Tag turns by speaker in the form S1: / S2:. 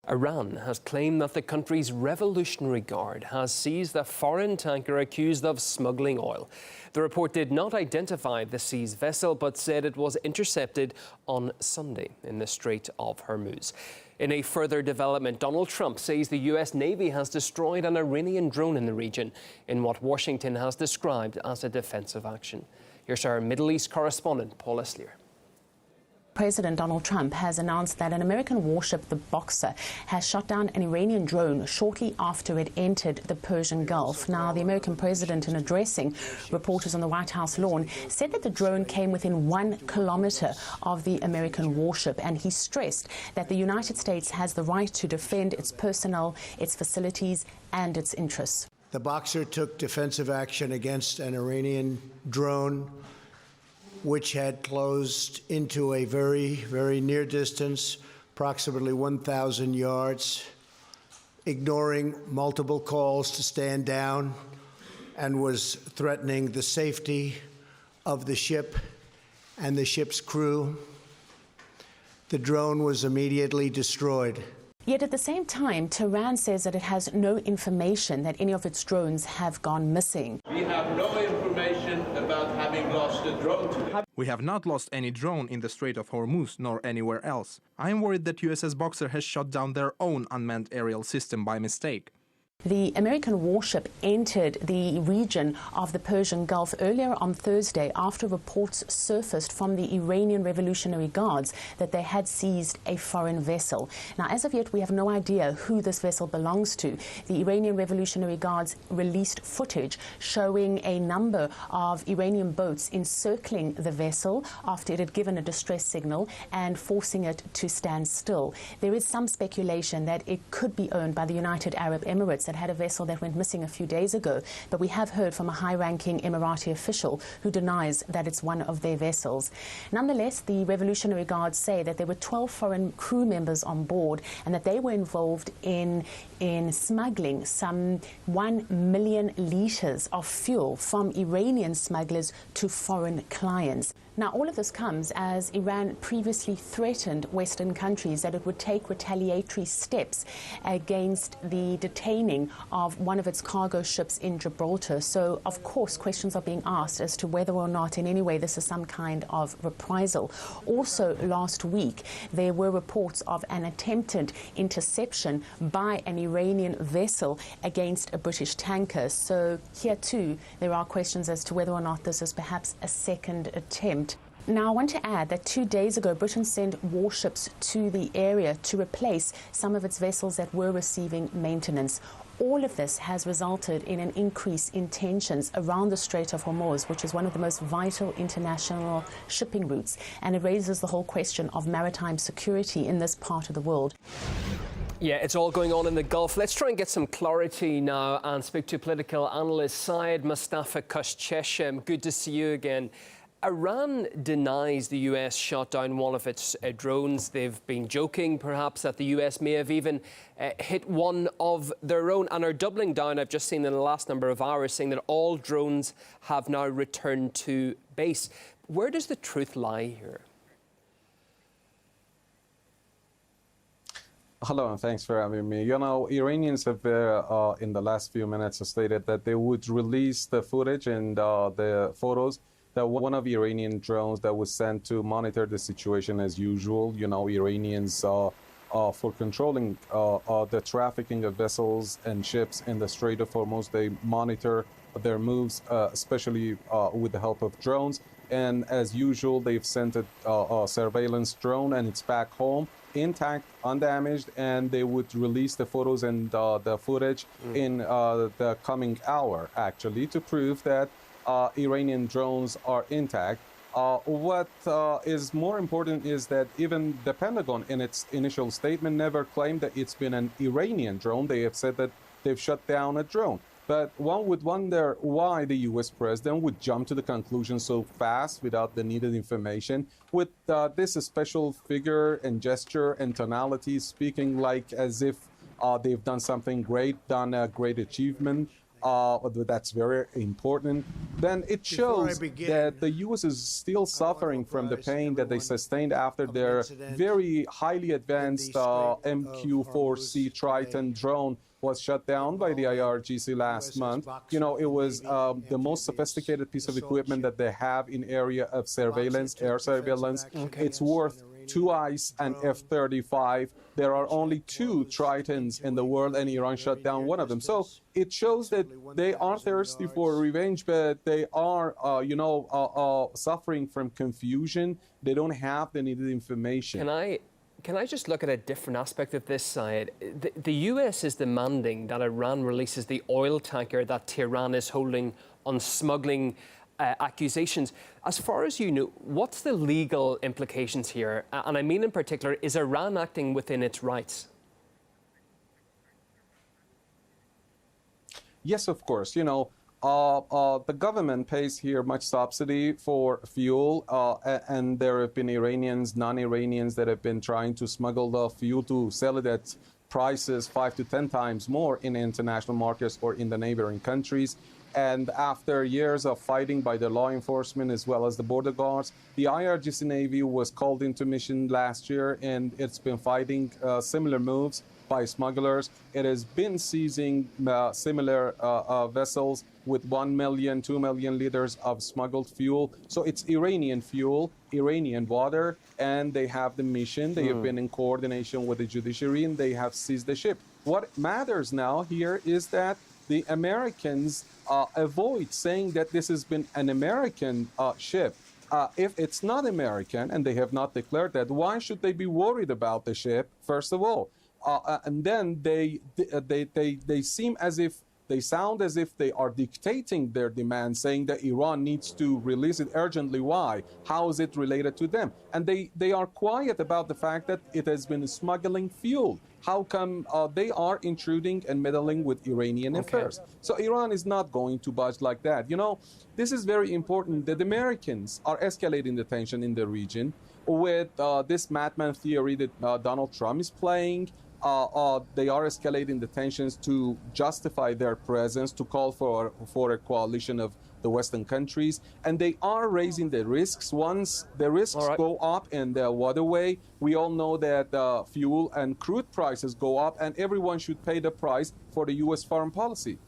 S1: Iran has claimed that the country's Revolutionary Guard has seized a foreign tanker accused of smuggling oil. The report did not identify the seized vessel, but said it was intercepted on Sunday in the Strait of Hormuz. In a further development, Donald Trump says the U.S. Navy has destroyed an Iranian drone in the region in what Washington has described as a defensive action. Here's our Middle East correspondent, Paul Eslier.
S2: President Donald Trump has announced that an American warship, the Boxer, has shot down an Iranian drone shortly after it entered the Persian Gulf. Now, the American president, in addressing reporters on the White House lawn, said that the drone came within 1 kilometer of the American warship, and he stressed that the United States has the right to defend its personnel, its facilities, and its interests.
S3: The Boxer took defensive action against an Iranian drone which had closed into a very, very near distance, approximately 1,000 yards, ignoring multiple calls to stand down, and was threatening the safety of the ship and the ship's crew. The drone was immediately destroyed.
S2: Yet at the same time, Tehran says that it has no information that any of its drones have gone missing.
S4: We have no information about having lost a drone today.
S5: We have not lost any drone in the Strait of Hormuz nor anywhere else. I am worried that USS Boxer has shot down their own unmanned aerial system by mistake.
S2: The American warship entered the region of the Persian Gulf earlier on Thursday after reports surfaced from the Iranian Revolutionary Guards that they had seized a foreign vessel. Now, as of yet, we have no idea who this vessel belongs to. The Iranian Revolutionary Guards released footage showing a number of Iranian boats encircling the vessel after it had given a distress signal and forcing it to stand still. There is some speculation that it could be owned by the United Arab Emirates, that had a vessel that went missing a few days ago, but we have heard from a high-ranking Emirati official who denies that it's one of their vessels. Nonetheless, the Revolutionary Guards say that there were 12 foreign crew members on board and that they were involved in smuggling some 1 million litres of fuel from Iranian smugglers to foreign clients. Now, all of this comes as Iran previously threatened Western countries that it would take retaliatory steps against the detaining of one of its cargo ships in Gibraltar. So, of course, questions are being asked as to whether or not in any way this is some kind of reprisal. Also, last week, there were reports of an attempted interception by an Iranian vessel against a British tanker. So here, too, there are questions as to whether or not this is perhaps a second attempt. Now, I want to add that 2 days ago, Britain sent warships to the area to replace some of its vessels that were receiving maintenance. All of this has resulted in an increase in tensions around the Strait of Hormuz, which is one of the most vital international shipping routes, and it raises the whole question of maritime security in this part of the world.
S1: Yeah, it's all going on in the Gulf. Let's try and get some clarity now and speak to political analyst Syed Mustafa Koschesh. Good to see you again. Iran denies the U.S. shot down one of its drones. They've been joking, perhaps, that the U.S. may have even hit one of their own and are doubling down. I've just seen in the last number of hours saying that all drones have now returned to base. Where does the truth lie here?
S6: Hello, and thanks for having me. You know, Iranians have, in the last few minutes, stated that they would release the footage and the photos that one of the Iranian drones that was sent to monitor the situation as usual. You know, Iranians, for controlling the trafficking of vessels and ships in the Strait of Hormuz, they monitor their moves, especially with the help of drones. And as usual, they've sent a surveillance drone, and it's back home, intact, undamaged, and they would release the photos and the footage in the coming hour, actually, to prove that Iranian drones are intact. What is more important is that even the Pentagon, in its initial statement, never claimed that it's been an Iranian drone. They have said that they've shut down a drone. But one would wonder why the U.S. president would jump to the conclusion so fast without the needed information, with this special figure and gesture and tonality speaking like as if they've done something great, done a great achievement. That's very important. Then it shows that the U.S. is still suffering from the pain that they sustained after their very highly advanced MQ-4C Triton drone was shut down by the IRGC last month. You know, it was the most sophisticated piece of equipment that they have in area of surveillance, air surveillance. It's worth 2 ICE and F-35. There are only 2 Tritons in the world, and Iran shut down one of them. So it shows that they are thirsty for revenge, but they are, suffering from confusion. They don't have the needed information.
S1: Can I just look at a different aspect of this side? The US is demanding that Iran releases the oil tanker that Tehran is holding on smuggling accusations. As far as you know, what's the legal implications here? And I mean in particular, is Iran acting within its rights?
S6: Yes, of course. You know, the government pays here much subsidy for fuel, and there have been Iranians, non-Iranians that have been trying to smuggle the fuel to sell it at prices 5 to 10 times more in international markets or in the neighboring countries. And after years of fighting by the law enforcement as well as the border guards, the IRGC Navy was called into mission last year, and it's been fighting similar moves by smugglers. It has been seizing similar vessels with 1 million, 2 million liters of smuggled fuel. So it's Iranian fuel, Iranian water, and they have the mission. They have been in coordination with the judiciary, and they have seized the ship. What matters now here is that the Americans avoid saying that this has been an American ship. If it's not American, and they have not declared that, why should they be worried about the ship, first of all? And then they seem as if they sound as if they are dictating their demand, saying that Iran needs to release it urgently. Why? How is it related to them? And they are quiet about the fact that it has been smuggling fuel. How come they are intruding and meddling with Iranian affairs? So Iran is not going to budge like that. You know, this is very important that the Americans are escalating the tension in the region with this madman theory that Donald Trump is playing. They are escalating the tensions to justify their presence, to call for a coalition of the Western countries, and they are raising the risks. Once the risks go up in the waterway, we all know that fuel and crude prices go up, and everyone should pay the price for the U.S. foreign policy.